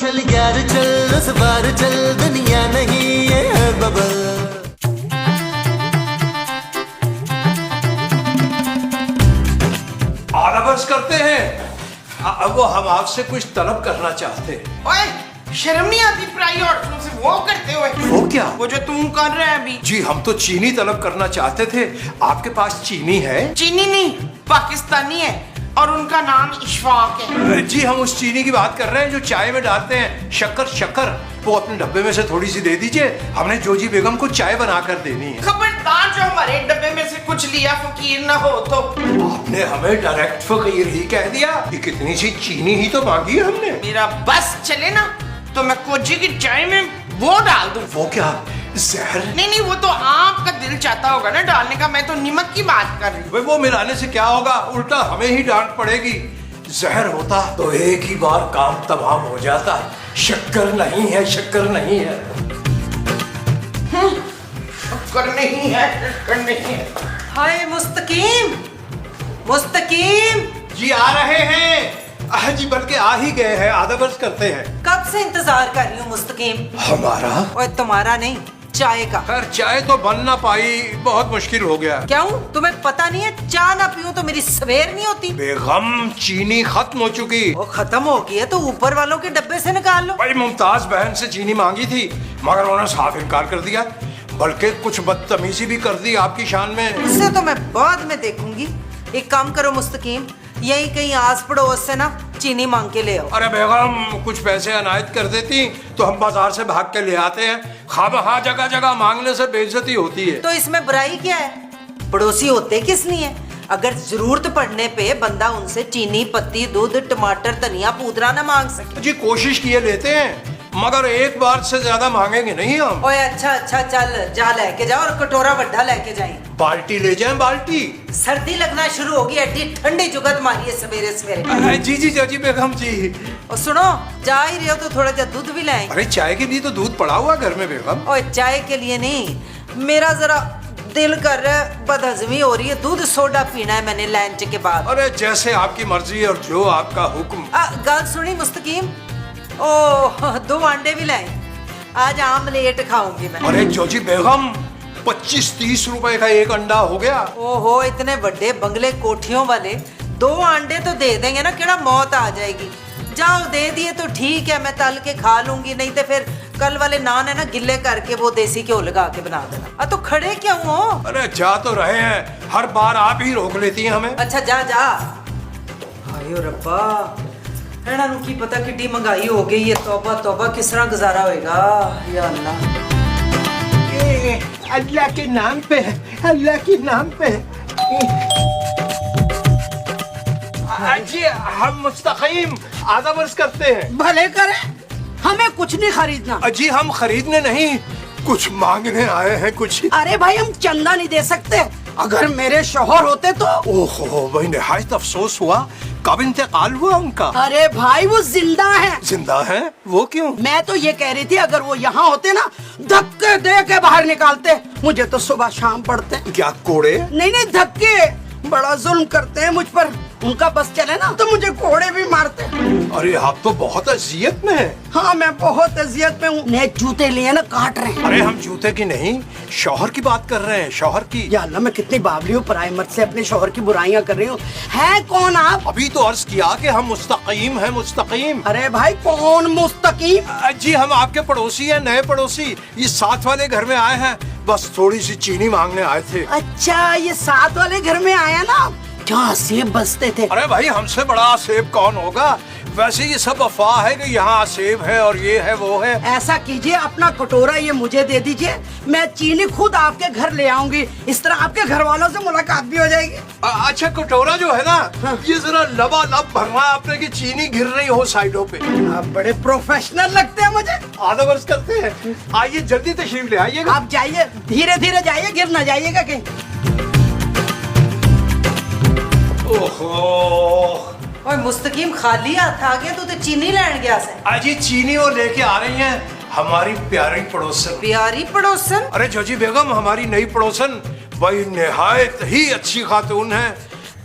चल यार चल, इस बार चल, दुनिया नहीं ये है बबल। आराबस करते हैं। अब वो हम आपसे कुछ तलब करना चाहते हैं। ओए शर्म नहीं आती पराई औरतों से वो करते हुए? वो क्या? वो जो तुम कर रहे हैं अभी। जी हम तो चीनी तलब करना चाहते थे। आपके पास चीनी है? चीनी नहीं, पाकिस्तानी है और उनका नाम इशफाक है। जी हम उस चीनी की बात कर रहे हैं जो चाय में डालते हैं। शक्कर वो अपने डब्बे में से थोड़ी सी दे दीजिए। हमने जोजी बेगम को चाय बनाकर देनी है। खबरदार जो हमारे डब्बे में से कुछ लिया फकीर ना हो तो। आपने हमें डायरेक्ट फकीर ही कह दिया। ये कितनी सी चीनी ही तो मांगी है हमने। मेरा बस चले ना तो मैं कोजी की चाय में वो डाल दूं। वो क्या, जहर? नहीं वो तो आपका दिल चाहता होगा ना डालने का। मैं तो नमक की बात कर रही हूँ। वो मिलाने से क्या होगा, उल्टा हमें ही डांट पड़ेगी। जहर होता तो एक ही बार काम तमाम हो जाता। शक्कर नहीं है, शक्कर नहीं है। शक्कर नहीं है। हाय मुस्तकीम, मुस्तकीम जी आ रहे हैं। जी बल्कि आ ही गए हैं। आधा बर्स करते हैं। कब से इंतजार कर रही हूँ मुस्तकीम। हमारा? ओए तुम्हारा नहीं, चाय का। खैर चाय तो बन ना पाई, बहुत मुश्किल हो गया। क्यों, तुम्हें पता नहीं है चाय ना पीऊं तो मेरी सवेर नहीं होती? बेगम चीनी खत्म हो चुकी। वो खत्म हो गई है तो ऊपर वालों के डब्बे से निकाल लो। भाई मुमताज बहन से चीनी मांगी थी मगर उन्होंने साफ इनकार कर दिया, बल्कि कुछ बदतमीजी भी कर दी आपकी शान में। इससे तो मैं बाद में देखूंगी। एक काम करो मुस्तकीम, यही कहीं आस पड़ोस से ना चीनी मांग के ले आओ। अरे बेगम कुछ पैसे अनायत कर देती तो हम बाजार से भाग के ले आते हैं। खामखा जगह जगह मांगने से बेइज्जती होती है। तो इसमें बुराई क्या है? पड़ोसी होते किस लिए है? अगर जरूरत पड़ने पे बंदा उनसे चीनी, पत्ती, दूध, टमाटर, धनिया, पूदरा ना मांग सके। जी कोशिश किए लेते हैं मगर एक बार से ज्यादा मांगेंगे नहीं हम। ओए अच्छा चल जा लेके जाओ और कटोरा बड्ढा लेके जाएं। बाल्टी ले जाएं, बाल्टी। सर्दी लगना शुरू होगी, एडी ठंडी जुगत मारी है सवेरे सवेरे। जी बेगम जी। और सुनो, जा ही रहे हो तो थोड़ा सा दूध भी लाएं। अरे चाय के लिए तो दूध पड़ा हुआ घर में बेगम। ओए चाय के लिए नहीं, मेरा जरा दिल कर रहा है, बदहजमी हो रही है, दूध सोडा पीना है मैंने लंच के बाद। अरे जैसे आपकी मर्जी और जो आपका हुक्म। गल सुनी मुस्तकीम, ओह 2 अंडे भी लाए, आज आमलेट खाऊंगी मैं। अरे जोजी बेगम 25-30 रुपए का एक अंडा हो गया। ओहो इतने बड़े बंगले कोठियों वाले 2 अंडे तो दे देंगे ना, केड़ा मौत आ जाएगी। जाओ दे दिए तो ठीक है, मैं तल के खा लूंगी, नहीं तो फिर कल वाले नान है ना गिल्ले करके वो देसी घ्यो लगा के बना देना। तो खड़े क्यों हो? अरे जा तो रहे हैं, हर बार आप ही रोक लेती हैं हमें। अच्छा जा। हायो रब्बा, ਇਹਨਾਂ ਨੂੰ ਕੀ पता कितनी महंगाई हो गई है। तौबा तौबा, किस तरह गुजारा होएगा या अल्लाह। अल्लाह के नाम पे, अल्लाह के नाम पे। जी हम मुस्तकीम आधा वर्ष करते हैं। भले करे, हमें कुछ नहीं खरीदना। जी हम खरीदने नहीं, कुछ मांगने आए हैं कुछ। अरे भाई हम चंदा नहीं दे सकते, अगर मेरे शौहर होते तो। ओहो भाई निहायत अफसोस हुआ, कब इंतकाल हुआ उनका? अरे भाई वो जिंदा है। जिंदा है? वो क्यों? मैं तो ये कह रही थी अगर वो यहाँ होते ना धक्के दे के बाहर निकालते, मुझे तो सुबह शाम पड़ते। क्या कोड़े? नहीं धक्के, बड़ा जुल्म करते हैं मुझ पर। उनका बस चले ना तो मुझे कोड़े भी मारते। अरे आप तो बहुत अजियत में हैं। हाँ मैं बहुत अजियत में हूँ। नए जूते लिए ना काट रहे हैं। अरे हम जूते की नहीं, शौहर की बात कर रहे हैं, शौहर की। या अल्लाह मैं कितनी बावली हूँ, पराई मर्द से अपने शौहर की बुराइयां कर रही हूँ। है कौन आप? अभी तो अर्ज किया कि हम मुस्तकीम हैं, मुस्तकीम। अरे भाई कौन मुस्तकीम? जी हम आपके पड़ोसी हैं, नए पड़ोसी, ये साथ वाले घर में आए हैं, बस थोड़ी सी चीनी मांगने आए थे। अच्छा ये साथ वाले घर में आया ना, क्या सेब बसते थे। अरे भाई हमसे बड़ा सेब कौन होगा, वैसे ये सब अफवाह है कि यहाँ सेब है और ये है वो है। ऐसा कीजिए अपना कटोरा ये मुझे दे दीजिए, मैं चीनी खुद आपके घर ले आऊंगी, इस तरह आपके घर वालों से मुलाकात भी हो जाएगी। अच्छा कटोरा जो है ना, ये जरा लबालब भरना है आपने कि चीनी गिर रही हो साइडों पे। आप बड़े प्रोफेशनल लगते हैं मुझे। आधा वर्ष करते हैं, आइए जल्दी तशरीफ ले आइएगा। आप जाइए, धीरे धीरे जाइए, गिर ना जाइएगा कहीं। ओहो ओए मुस्तकीम खाली हाथ आ गया, तू तो चीनी लेने गया से। अजी चीनी वो लेके आ रही हैं हमारी प्यारी पड़ोसन। प्यारी पड़ोसन? अरे जोजी बेगम हमारी नई पड़ोसन, भाई निहायत ही अच्छी खातून है,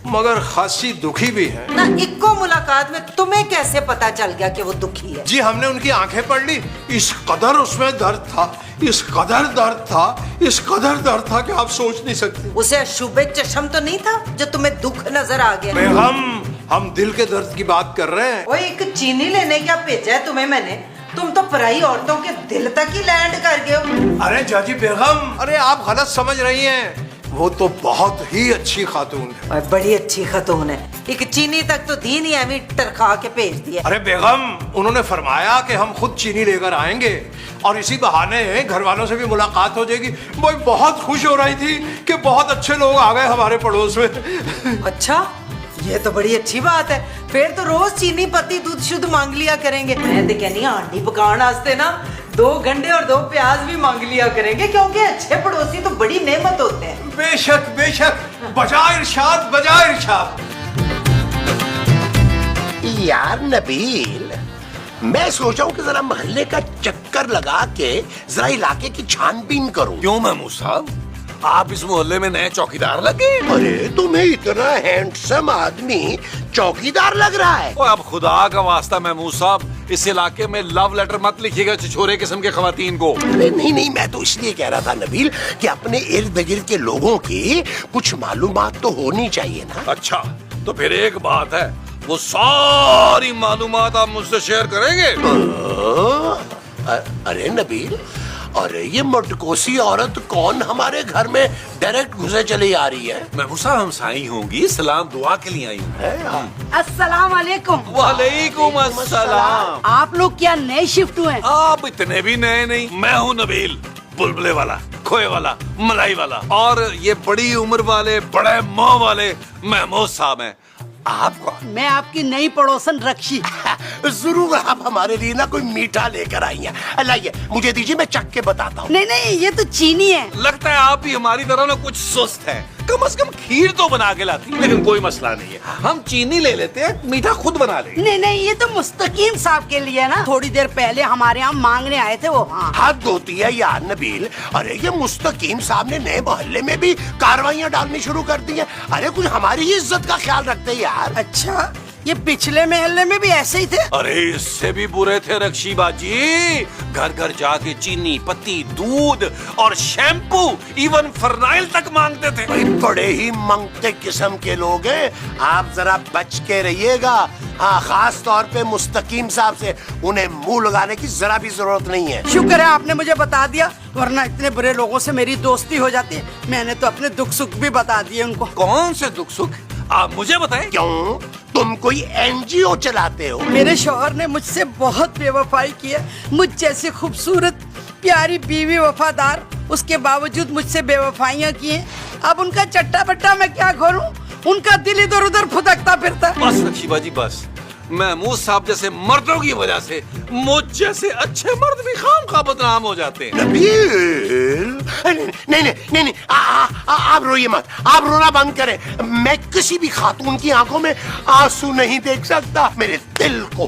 मगर खासी दुखी भी हैं। ना इक्को मुलाकात में तुम्हें कैसे पता चल गया कि वो दुखी है? जी हमने उनकी आंखें पढ़ ली, इस कदर उसमें दर्द था, इस कदर दर्द था, इस कदर दर्द था कि आप सोच नहीं सकते। उसे शुबे चश्म तो नहीं था जो तुम्हें दुख नजर आ गया? बेगम हम दिल के दर्द की बात कर रहे हैं। वो एक चीनी लेने क्या भेजा है तुम्हें मैंने? तुम तो पराई औरतों के दिल तक ही लैंड कर गए हो। अरे जाजी बेगम, अरे आप गलत समझ रही हैं, वो तो बहुत ही अच्छी खातून है। और बड़ी अच्छी खातून है, एक चीनी तक तो दी नहीं, हमें टरखा के भेज दिया। अरे बेगम उन्होंने फरमाया कि हम खुद चीनी लेकर आएंगे और इसी बहाने घर वालों से भी मुलाकात हो जाएगी। वो बहुत खुश हो रही थी कि बहुत अच्छे लोग आ गए हमारे पड़ोस में। अच्छा, ये तो बड़ी अच्छी बात है। फिर तो रोज चीनी पत्ती दूध शुद्ध मांग लिया करेंगे। मैं तो कहनी आंटी पकाने वास्ते ना 2 गंढे और 2 प्याज भी मांग लिया करेंगे, क्योंकि अच्छे पड़ोसी तो बड़ी नेमत होते हैं। बेशक बेशक, बजा इरशाद, बजा इरशाद। यार नबील, मैं सोचा हूँ कि जरा मोहल्ले का चक्कर लगा के जरा इलाके की छानबीन करूँ। क्यों महमूद साहब, आप इस मोहल्ले में नए चौकीदार लगे? अरे तुम्हें इतना हैंडसम आदमी चौकीदार लग रहा है? अब खुदा का वास्ता महमूद साहब, इस इलाके में लव लेटर मत लिखिएगा छिछोरे किस्म के खवातीन को। अरे नहीं नहीं, मैं तो इसलिए कह रहा था नबील कि अपने इर्द गिर्द के लोगों की कुछ मालूमात तो होनी चाहिए ना। अच्छा, तो फिर एक बात है, वो सारी मालूमात आप मुझसे शेयर करेंगे? अरे नबील, अरे ये मटकोसी औरत कौन हमारे घर में डायरेक्ट घुसे चली आ रही है? महमूद साहब हम साई होंगी, सलाम दुआ के लिए आई हूँ। अस्सलाम वालेकुम। वालेकुम अस्सलाम। आप लोग क्या नए शिफ्ट हुए हैं? आप इतने भी नए नहीं। मैं हूँ नबील, बुलबुले वाला, खोए वाला, मलाई वाला, और ये बड़ी उम्र वाले, बड़े मुंह वाले महमूद साहब हैं। आप कौन? मैं आपकी नई पड़ोसन रक्षी। जरूर आप हमारे लिए ना कोई मीठा लेकर आई हैं। लाइए मुझे दीजिए, मैं चख के बताता हूँ। नहीं नहीं, ये तो चीनी है। लगता है आप भी हमारी तरह ना कुछ सुस्त है। कम से कम खीर तो बना के लाती, लेकिन कोई मसला नहीं है, हम चीनी ले लेते हैं, मीठा खुद बना लेंगे। नहीं नहीं, ये तो मुस्तकीम साहब के लिए ना, थोड़ी देर पहले हमारे यहाँ मांगने आए थे वो। हाँ, हद होती है यार नबील। अरे ये मुस्तकीम साहब ने नए मोहल्ले में भी कार्रवाइयाँ डालनी शुरू कर दी है। अरे कुछ हमारी ही इज्जत का ख्याल रखते हैं यार। अच्छा, ये पिछले महल्ले में भी ऐसे ही थे? अरे इससे भी बुरे थे रक्षी बाजी। घर घर जाके चीनी पत्ती, दूध और शैम्पू, इवन फरनाइल तक मांगते थे। भाई बड़े ही मंगते किस्म के लोग हैं, आप जरा बच के रहिएगा। हाँ, खास तौर पे मुस्तकीम साहब से उन्हें मुंह लगाने की जरा भी जरूरत नहीं है। शुक्र है आपने मुझे बता दिया, वरना इतने बुरे लोगों से मेरी दोस्ती हो जाती है। मैंने तो अपने दुख सुख भी बता दिए उनको। कौन से दुख सुख आप मुझे बताएं? क्यों, तुम कोई एनजीओ चलाते हो? मेरे शौहर ने मुझसे बहुत बेवफाई की है। मुझ जैसी खूबसूरत प्यारी बीवी वफादार, उसके बावजूद मुझसे बेवफाइयाँ की हैं। अब उनका चट्टा बट्टा मैं क्या खोलूं? उनका दिल इधर उधर फुदकता फिरता है। बस रक्षी बाजी बस। महमूद साहब जैसे मर्दों की वजह से मुझ जैसे अच्छे मर्द भी खामखा बदनाम हो जाते हैं। नबील, नहीं नहीं नहीं नहीं, आप रोइए मत, आप रोना बंद करें। मैं किसी भी खातून की आंखों में आंसू नहीं देख सकता। मेरे दिल को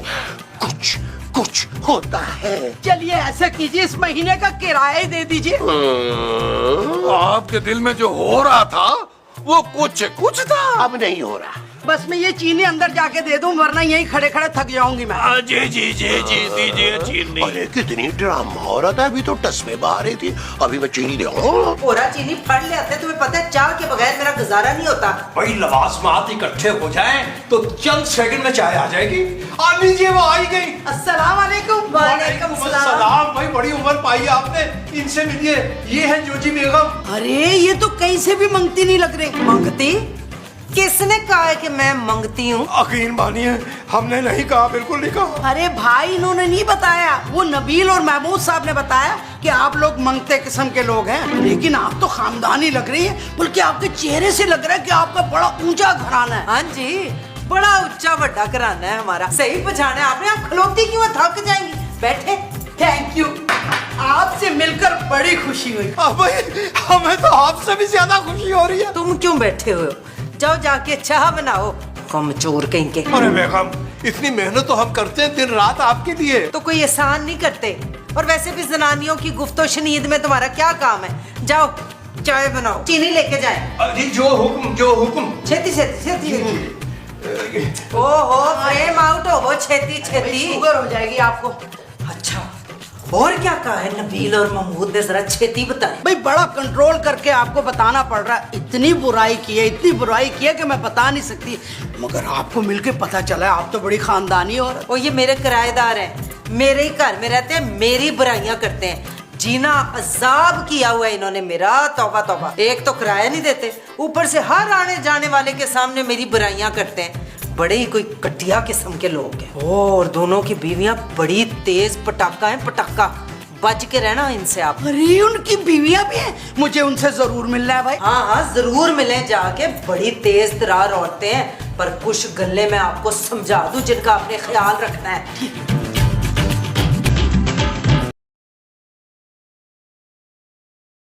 कुछ कुछ होता है। चलिए ऐसा कीजिए, इस महीने का किराया दे दीजिए। आपके दिल में जो हो रहा था वो कुछ कुछ था। अब नहीं हो रहा। बस मैं ये चीनी अंदर जाके दे दूं, वरना यहीं खड़े खड़े थक जाऊंगी मैं। जी जी जी जी दीजिए चीनी। अरे कितनी ड्रामा औरत है, अभी तो टस में बाहर थी, अभी मैं चीनी दूं। पूरा चीनी फड़ ले आते, तुम्हें पता है चाय के बगैर मेरा गुजारा नहीं होता। भाई लवाजमात इकट्ठे हो जाएं तो चंद सेकंड में चाय आ जाएगी। आ लीजिए, वो आई गई। अस्सलाम वालेकुम। वालेकुम सलाम। सलाम। भाई बड़ी उम्र पाई है आपने, इनसे मिलिए। ये है जोजी बेगम। अरे ये तो कहीं से भी मंगती नहीं लग रही। मंगती? किसने कहा है कि मैं मंगती हूँ? यकीन मानिए हमने नहीं कहा, बिल्कुल नहीं कहा। अरे भाई, इन्होंने नहीं बताया, वो नबील और महमूद साहब ने बताया कि आप लोग मंगते किस्म के लोग हैं। लेकिन आप तो खानदानी लग रही है, बल्कि आपके चेहरे से लग रहा है कि आपका बड़ा ऊंचा घराना है। हाँ जी, बड़ा ऊंचा बड़ा घराना है हमारा। सही पहचाना है आपने। आप खलोती क्यों है? थक जाएंगी, बैठे। थैंक यू, आपसे मिलकर बड़ी खुशी हुई। भाई हमें तो आपसे भी ज्यादा खुशी हो रही है। तुम क्यों बैठे हुए हो? जाओ जाके चाह बनाओ, कमचोर कहीं के। अरे बेगम, इतनी मेहनत तो हम करते हैं दिन रात आपके लिए। तो कोई एहसान नहीं करते। और वैसे भी जनानियों की गुफ्तो शनीद में तुम्हारा क्या काम है? जाओ चाय बनाओ, चीनी लेके जाए। जी जो हुक्म। छेती छेती छेती। ओहो फ्रेम आउट हो वो, छेती छेती। शुगर हो जाएगी आपको। अच्छा, और क्या कहा है नबील और महमूद ने, जरा छेती बताएं। भाई बड़ा कंट्रोल करके आपको बताना पड़ रहा है। इतनी बुराई की है कि मैं बता नहीं सकती, मगर आपको मिलके पता चला है आप तो बड़ी खानदानी औरत। ओ ये मेरे किराएदार हैं, मेरे ही घर में रहते हैं, मेरी बुराइयां करते हैं। जीना अजाब किया हुआ है इन्होंने मेरा, तौबा तौबा। एक तो किराया नहीं देते, ऊपर से हर आने जाने वाले के सामने मेरी बुराइयां करते हैं। बड़े ही कोई कटिया किस्म के लोग हैं। और दोनों की बीवियां बड़ी तेज पटाखा हैं, पटाखा। बच के रहना इनसे आप। अरे उनकी बीवियां भी हैं, मुझे उनसे जरूर मिलना है भाई। हाँ हाँ जरूर मिले जाके, बड़ी तेज तरार औरतें हैं। पर कुछ गल्ले मैं आपको समझा दूं जिनका आपने ख्याल रखना है।